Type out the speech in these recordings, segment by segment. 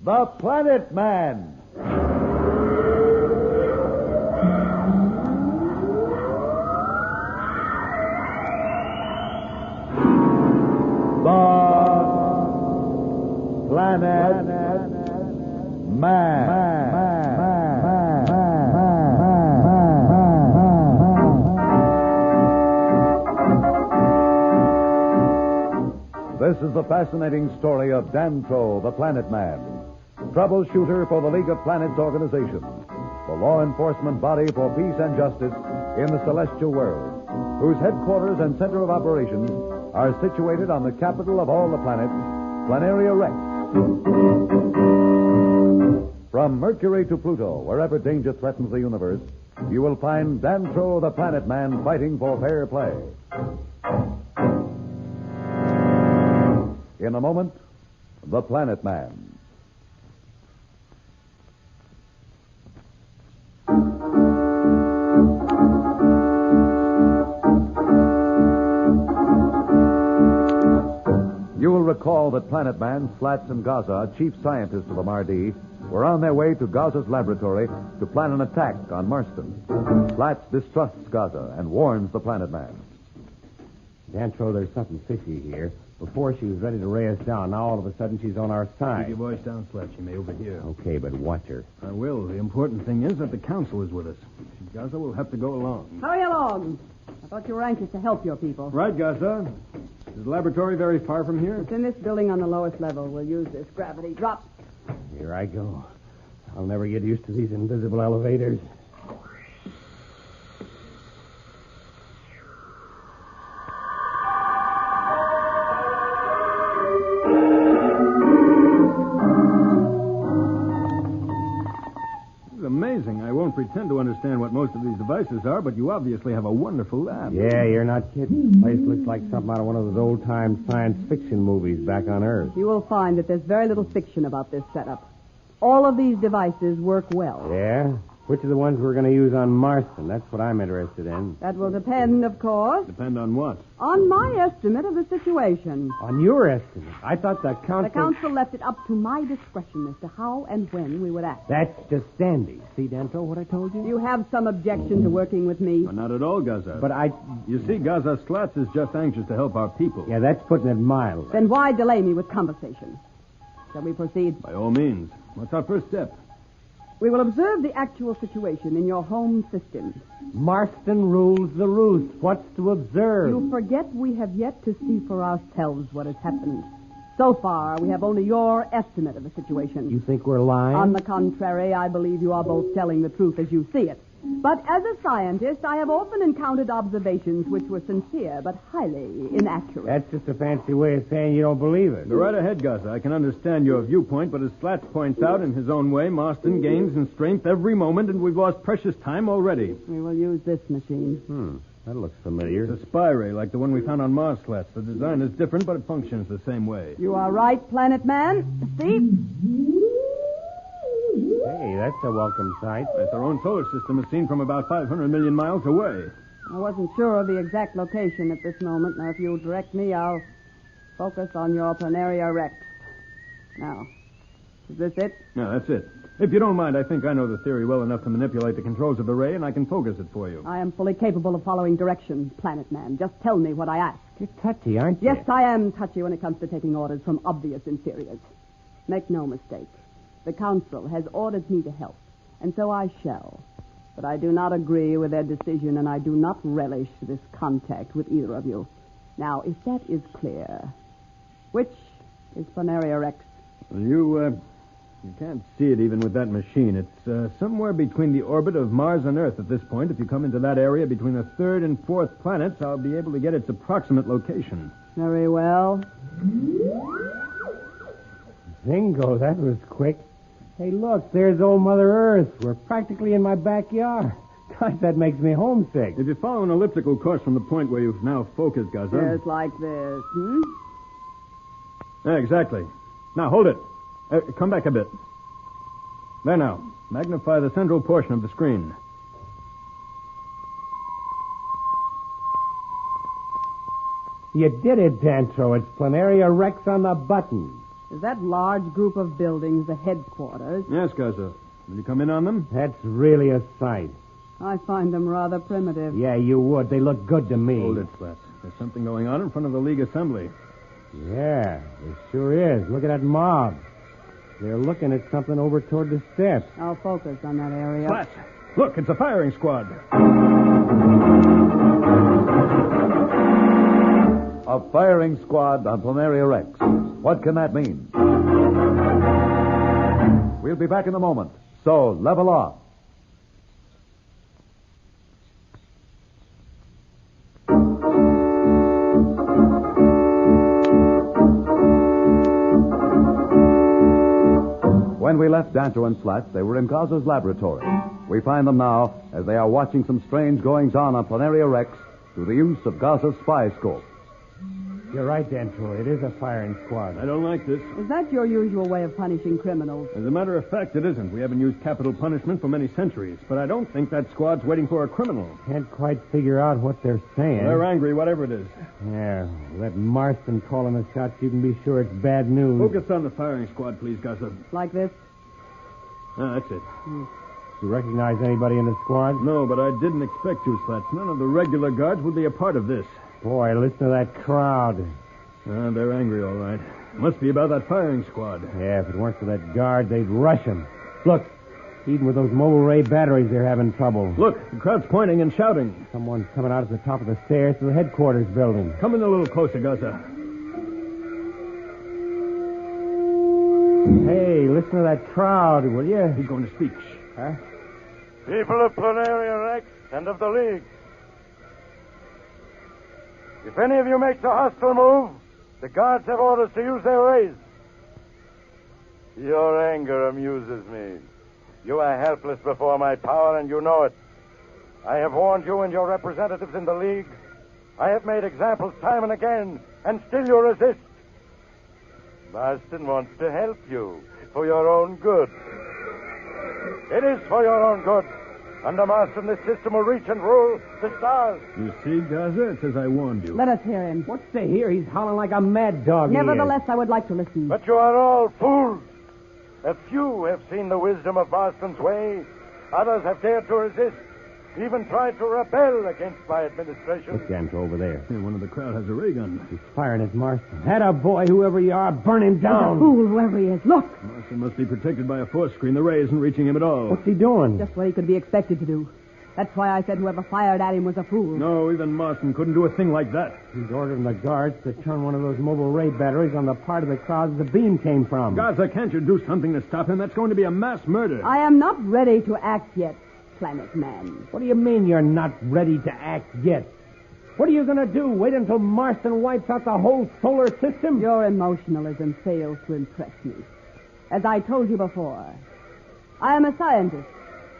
The Planet Man. The Planet Man. This is the fascinating story of Dantro The Planet Man, troubleshooter for the League of Planets organization, the law enforcement body for peace and justice in the celestial world, whose headquarters and center of operations are situated on the capital of all the planets, Planteria Rex. From Mercury to Pluto, wherever danger threatens the universe, you will find Dantro the Planet Man fighting for fair play. In a moment, The Planet Man. You will recall that Planet Man, Slats, and Gaza, chief scientists of the Mardi, were on their way to Gaza's laboratory to plan an attack on Marston. Slats distrusts Gaza and warns the Planet Man. Dantro, there's something fishy here. Before she was ready to ray us down. Now all of a sudden she's on our side. Keep your voice down, Slats. You may overhear. Okay, but watch her. I will. The important thing is that the council is with us. Gaza will have to go along. Hurry along. I thought you were anxious to help your people. Right, Gaza. Is the laboratory very far from here? It's in this building on the lowest level. We'll use this gravity drop. Here I go. I'll never get used to these invisible elevators. Amazing. I won't pretend to understand what most of these devices are, but you obviously have a wonderful lab. Yeah, you're not kidding. The place looks like something out of one of those old-time science fiction movies back on Earth. You will find that there's very little fiction about this setup. All of these devices work well. Yeah? Which are the ones we're going to use on Marston? That's what I'm interested in. That will depend, of course. Depend on what? On my estimate of the situation. On your estimate? I thought the council... The council left it up to my discretion as to how and when we would act. That's just dandy. See, Dantro, what I told you? You have some objection to working with me? Well, not at all, Gaza. But You see, Gaza Slats is just anxious to help our people. Yeah, that's putting it mildly. Then why delay me with conversation? Shall we proceed? By all means. What's our first step? We will observe the actual situation in your home system. Marston rules the roost. What's to observe? You forget we have yet to see for ourselves what has happened. So far, we have only your estimate of the situation. You think we're lying? On the contrary, I believe you are both telling the truth as you see it. But as a scientist, I have often encountered observations which were sincere but highly inaccurate. That's just a fancy way of saying you don't believe it. Go right ahead, Gaza. I can understand your viewpoint, but as Slats points out in his own way, Marston gains in strength every moment, and we've lost precious time already. We will use this machine. That looks familiar. It's a spy ray like the one we found on Mars, Slats. The design is different, but it functions the same way. You are right, Planet Man. See? Hey, that's a welcome sight. That's our own solar system is seen from about 500 million miles away. I wasn't sure of the exact location at this moment. Now, if you'll direct me, I'll focus on your Planteria Rex. Now, is this it? No, that's it. If you don't mind, I think I know the theory well enough to manipulate the controls of the ray, and I can focus it for you. I am fully capable of following directions, Planet Man. Just tell me what I ask. You're touchy, aren't you? Yes, I am touchy when it comes to taking orders from obvious inferiors. Make no mistake. The council has ordered me to help, and so I shall. But I do not agree with their decision, and I do not relish this contact with either of you. Now, if that is clear, which is Planteria Rex? You can't see it even with that machine. It's somewhere between the orbit of Mars and Earth at this point. If you come into that area between the third and fourth planets, I'll be able to get its approximate location. Very well. Bingo, that was quick. Hey, look, there's old Mother Earth. We're practically in my backyard. Gosh, that makes me homesick. If you follow an elliptical course from the point where you've now focused, Gaza... Just like this, Yeah, exactly. Now, hold it. Come back a bit. There now. Magnify the central portion of the screen. You did it, Dantro. It's Planteria Rex on the button. Is that large group of buildings the headquarters? Yes, Gaza. Will you come in on them? That's really a sight. I find them rather primitive. Yeah, you would. They look good to me. Hold it, Slats. There's something going on in front of the League Assembly. Yeah, there sure is. Look at that mob. They're looking at something over toward the steps. I'll focus on that area. Slats! Look, it's a firing squad. A firing squad on Planteria Rex. What can that mean? We'll be back in a moment. So, level off. When we left Dantro and Slats, they were in Gaza's laboratory. We find them now as they are watching some strange goings-on Planteria Rex through the use of Gaza's spy scope. You're right, Dantro. It is a firing squad. I don't like this. Is that your usual way of punishing criminals? As a matter of fact, it isn't. We haven't used capital punishment for many centuries. But I don't think that squad's waiting for a criminal. Can't quite figure out what they're saying. They're angry, whatever it is. Yeah, let Marston call him a shot. You can be sure it's bad news. Focus on the firing squad, please, Gaza. Like this? That's it. You recognize anybody in the squad? No, but I didn't expect to, Slats. None of the regular guards would be a part of this. Boy, listen to that crowd. They're angry, all right. Must be about that firing squad. Yeah, if it weren't for that guard, they'd rush him. Look, even with those mobile ray batteries, they're having trouble. Look, the crowd's pointing and shouting. Someone's coming out at the top of the stairs to the headquarters building. Come in a little closer, Gaza. Hey, listen to that crowd, will you? He's going to speak. Huh? People of Planteria Rex and of the League. If any of you makes a hostile move, the guards have orders to use their rays. Your anger amuses me. You are helpless before my power, and you know it. I have warned you and your representatives in the League. I have made examples time and again, and still you resist. Marston wants to help you for your own good. It is for your own good. Under Marston, this system will reach and rule the stars. You see, Gaza? It's as I warned you. Let us hear him. What's to hear? He's howling like a mad dog. Nevertheless, I would like to listen. But you are all fools. A few have seen the wisdom of Marston's way. Others have dared to resist, even tried to rebel against my administration. Look, Dantro, over there. Hey, one of the crowd has a ray gun. He's firing at Marston. Atta boy, whoever you are, burn him He's a down. fool, whoever he is. Look! Marston must be protected by a force screen. The ray isn't reaching him at all. What's he doing? Just what he could be expected to do. That's why I said whoever fired at him was a fool. No, even Marston couldn't do a thing like that. He's ordering the guards to turn one of those mobile ray batteries on the part of the crowd the beam came from. Gaza, can't you do something to stop him? That's going to be a mass murder. I am not ready to act yet, Planet Man. What do you mean you're not ready to act yet? What are you going to do? Wait until Marston wipes out the whole solar system? Your emotionalism fails to impress me. As I told you before, I am a scientist,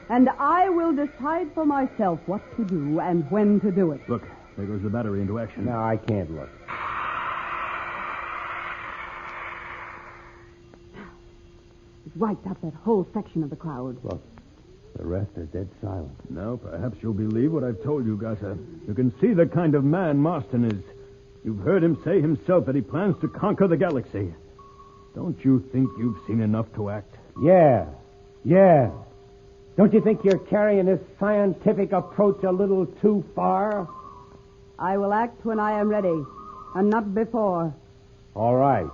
and I will decide for myself what to do and when to do it. Look, there goes the battery into action. No, I can't look. It wiped out that whole section of the crowd. Look, the rest are dead silent. Now, perhaps you'll believe what I've told you, Gaza. You can see the kind of man Marston is. You've heard him say himself that he plans to conquer the galaxy. Don't you think you've seen enough to act? Yeah. Don't you think you're carrying this scientific approach a little too far? I will act when I am ready, and not before. All right.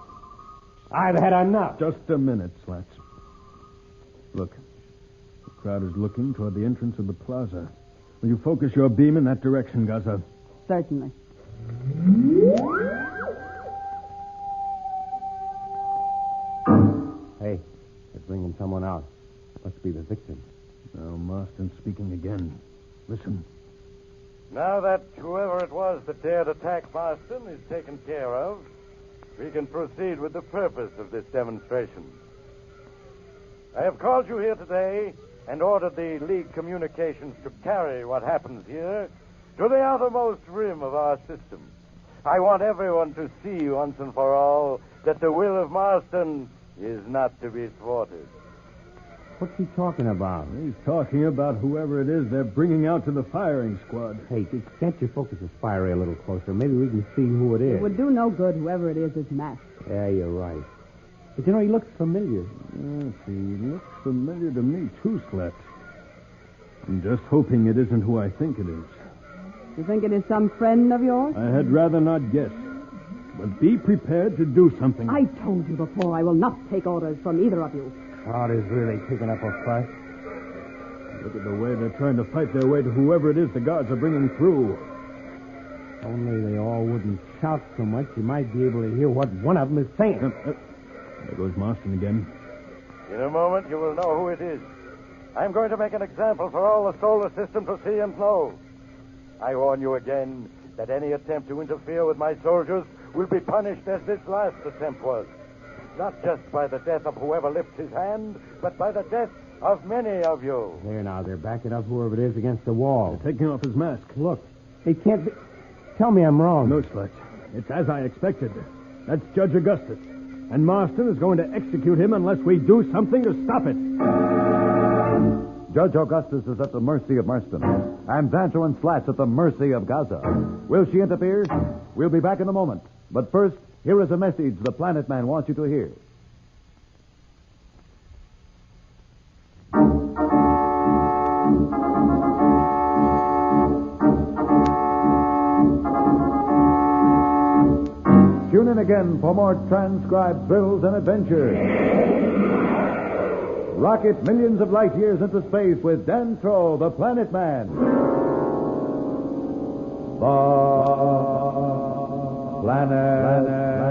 I've had enough. Just a minute, Slats. Look, the crowd is looking toward the entrance of the plaza. Will you focus your beam in that direction, Gaza? Certainly. Hey, they're bringing someone out. Must be the victim. Now, Marston's speaking again. Listen. Now that whoever it was that dared attack Marston is taken care of, we can proceed with the purpose of this demonstration. I have called you here today and ordered the League communications to carry what happens here to the outermost rim of our system. I want everyone to see once and for all that the will of Marston is not to be thwarted. What's he talking about? He's talking about whoever it is they're bringing out to the firing squad. Hey, can't you focus the spy ray a little closer? Maybe we can see who it is. It would do no good, whoever it is masked. Yeah, you're right. But he looks familiar. Yes, he looks familiar to me, too, Slats. I'm just hoping it isn't who I think it is. You think it is some friend of yours? I had rather not guess. But be prepared to do something. I told you before I will not take orders from either of you. Crowd is really kicking up a fuss. Look at the way they're trying to fight their way to whoever it is the guards are bringing through. Only they all wouldn't shout so much, you might be able to hear what one of them is saying. There goes Marston again. In a moment, you will know who it is. I'm going to make an example for all the solar system to see and know. I warn you again that any attempt to interfere with my soldiers will be punished as this last attempt was. Not just by the death of whoever lifts his hand, but by the death of many of you. There now, they're backing up whoever it is against the wall. They're taking off his mask. Look, they can't be... Tell me I'm wrong. No, Slats. It's as I expected. That's Judge Augustus. And Marston is going to execute him unless we do something to stop it. Judge Augustus is at the mercy of Marston, and Dantro and Slats at the mercy of Gaza. Will she interfere? We'll be back in a moment. But first, here is a message the Planet Man wants you to hear. Tune in again for more transcribed thrills and adventures. Rocket millions of light years into space with Dantro the Planet Man. The Planet